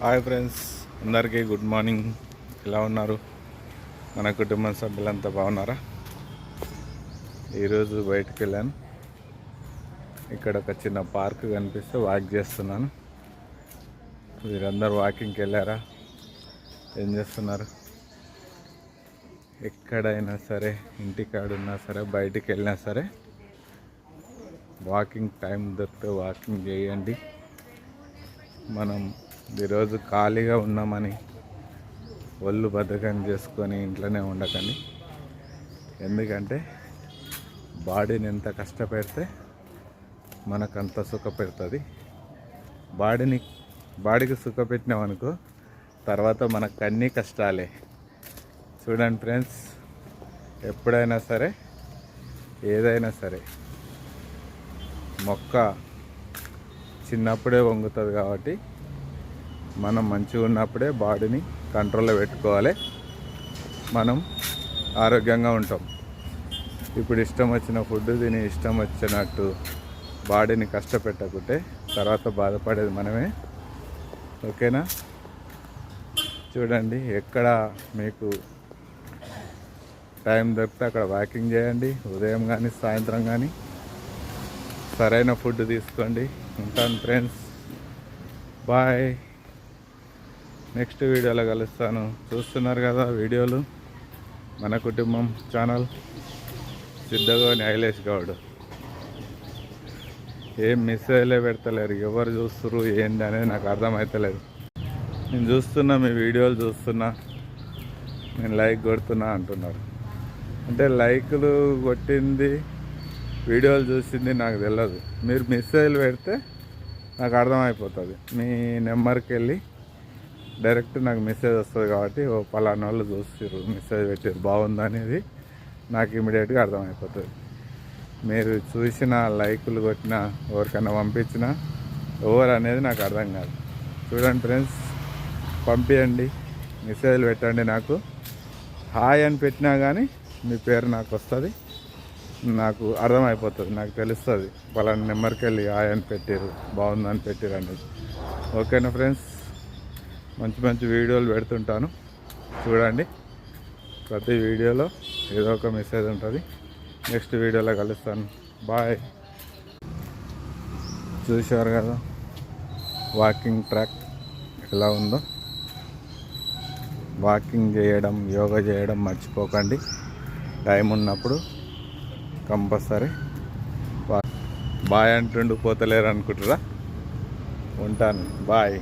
Hi friends, అందరికీ good morning. ఎలా ఉన్నారు? మన కుటుంబ సభ్యులంతా బాగున్నారా? ఈరోజు బయటకు వెళ్ళాను. ఇక్కడ ఒక చిన్న పార్క్ కనిపిస్తే వాక్ చేస్తున్నాను. మీరందరూ వాకింగ్కి వెళ్ళారా? ఏం చేస్తున్నారు? ఎక్కడైనా సరే, ఇంటికాడున్నా సరే, బయటికి వెళ్ళినా సరే వాకింగ్ టైం దొరికితే వాకింగ్ చేయండి. మనం ఈరోజు ఖాళీగా ఉన్నామని ఒళ్ళు బద్ధకం చేసుకొని ఇంట్లోనే ఉండకండి. ఎందుకంటే బాడీని ఎంత కష్టపెడితే మనకంత సుఖ పెడుతుంది. బాడీకి సుఖ పెట్టినామనుకో తర్వాత మనకు అన్నీ కష్టాలే. చూడండి ఫ్రెండ్స్, ఎప్పుడైనా సరే, ఏదైనా సరే మొక్క చిన్నప్పుడే వంగుతుంది. కాబట్టి మనం మంచిగా ఉన్నప్పుడే బాడీని కంట్రోల్లో పెట్టుకోవాలి. మనం ఆరోగ్యంగా ఉంటాం. ఇప్పుడు ఇష్టం వచ్చిన ఫుడ్ తిని ఇష్టం వచ్చినట్టు బాడీని కష్టపెట్టకుంటే తర్వాత బాధపడేది మనమే. ఓకేనా? చూడండి, ఎక్కడ మీకు టైం దొరికితే అక్కడ వాకింగ్ చేయండి. ఉదయం కానీ సాయంత్రం కానీ సరైన ఫుడ్ తీసుకోండి. ఉంటాను ఫ్రెండ్స్, బాయ్. నెక్స్ట్ వీడియోలో కలుస్తాను. చూస్తున్నారు కదా వీడియోలు, మన కుటుంబం ఛానల్, సిద్ధగోని ఐలేష్ గౌడ్. ఏం మెసేజ్లే పెడతలేరు, ఎవరు చూస్తున్నారు ఏంటి అనేది నాకు అర్థమవుతలేదు. నేను చూస్తున్నా, మీ వీడియోలు చూస్తున్నా, నేను లైక్ కొడుతున్నా అంటున్నారు. అంటే లైకులు కొట్టింది, వీడియోలు చూసింది నాకు తెలియదు. మీరు మెసేజ్లు పెడితే నాకు అర్థమైపోతుంది. మీ నెంబర్కి వెళ్ళి డైరెక్ట్ నాకు మెసేజ్ వస్తుంది. కాబట్టి ఓ పలానా వాళ్ళు చూస్తారు, మెసేజ్ పెట్టారు, బాగుంది అనేది నాకు ఇమీడియట్గా అర్థమైపోతుంది. మీరు చూసిన లైకులు కొట్టినా, ఎవరికైనా పంపించినా ఎవరు అనేది నాకు అర్థం కాదు. చూడండి ఫ్రెండ్స్, పంపించండి, మెసేజ్లు పెట్టండి. నాకు హాయ్ అని పెట్టినా కానీ మీ పేరు నాకు వస్తుంది, నాకు అర్థమైపోతుంది, నాకు తెలుస్తుంది. పలానా నెంబర్కి వెళ్ళి హాయ్ అని పెట్టారు, బాగుందని పెట్టారు అనేది. ఓకేనా ఫ్రెండ్స్? మంచి మంచి వీడియోలు పెడుతుంటాను, చూడండి. ప్రతి వీడియోలో ఏదో ఒక మెసేజ్ ఉంటుంది. నెక్స్ట్ వీడియోలో కలుస్తాను. బాయ్. చూశారు కదా వాకింగ్ ట్రాక్ ఎలా ఉందో. వాకింగ్ చేయడం, యోగా చేయడం మర్చిపోకండి. టైం ఉన్నప్పుడు కంపల్సరీ. బాయ్ అంటుండు పోతలేరు అనుకుంటారా? ఉంటాను, బాయ్.